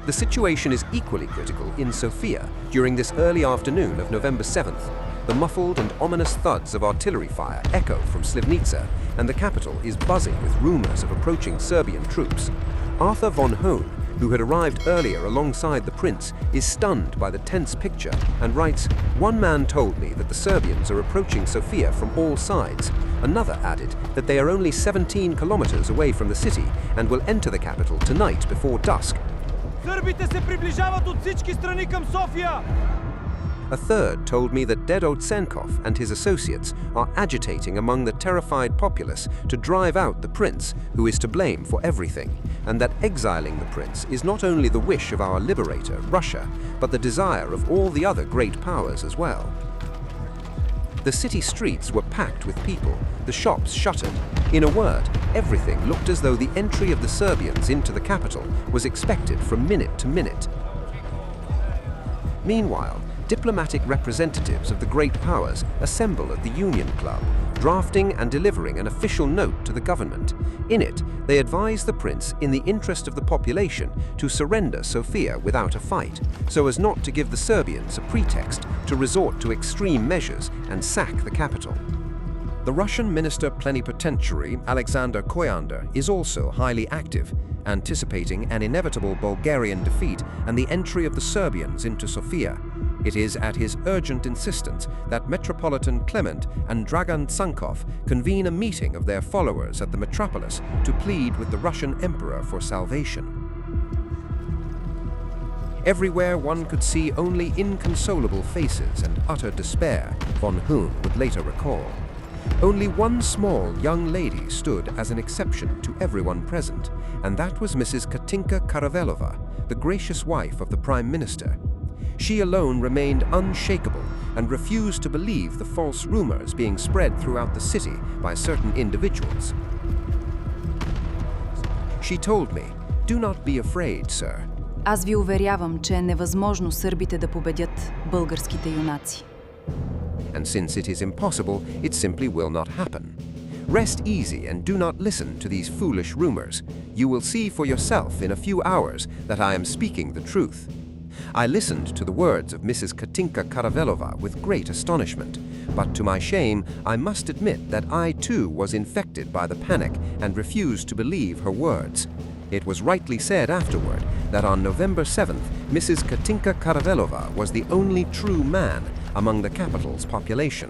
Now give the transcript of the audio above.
The situation is equally critical in Sofia during this early afternoon of November 7th. The muffled and ominous thuds of artillery fire echo from Sливница, and the capital is buzzing with rumors of approaching Serbian troops. Arthur von Hohn, who had arrived earlier alongside the prince, is stunned by the tense picture and writes, "One man told me that the Serbians are approaching Sofia from all sides. Another added that they are only 17 kilometers away from the city and will enter the capital tonight before dusk." Сърбите се приближават от всички страни към София! A third told me that Dedo Tsenkov and his associates are agitating among the terrified populace to drive out the prince, who is to blame for everything, and that exiling the prince is not only the wish of our liberator, Russia, but the desire of all the other great powers as well. The city streets were packed with people, the shops shuttered. In a word, everything looked as though the entry of the Serbians into the capital was expected from minute to minute. Meanwhile, diplomatic representatives of the great powers assemble at the Union Club, drafting and delivering an official note to the government. In it, they advise the prince, in the interest of the population, to surrender Sofia without a fight, so as not to give the Serbians a pretext to resort to extreme measures and sack the capital. The Russian Minister Plenipotentiary Alexander Koyander is also highly active, anticipating an inevitable Bulgarian defeat and the entry of the Serbians into Sofia. It is at his urgent insistence that Metropolitan Clement and Dragan Tsankov convene a meeting of their followers at the metropolis to plead with the Russian Emperor for salvation. Everywhere one could see only inconsolable faces and utter despair, von Hohn would later recall. Only one small young lady stood as an exception to everyone present, and that was Mrs. Katinka Karavelova, the gracious wife of the Prime Minister. She alone remained unshakable and refused to believe the false rumors being spread throughout the city by certain individuals. She told me, "Do not be afraid, sir." Аз ви уверявам, че е невъзможно сърбите да победят българските юнаци. And since it is impossible, it simply will not happen. Rest easy and do not listen to these foolish rumors. You will see for yourself in a few hours that I am speaking the truth. I listened to the words of Mrs. Katinka Karavelova with great astonishment, but to my shame, I must admit that I too was infected by the panic and refused to believe her words. It was rightly said afterward that on November 7th, Mrs. Katinka Karavelova was the only true man among the capital's population.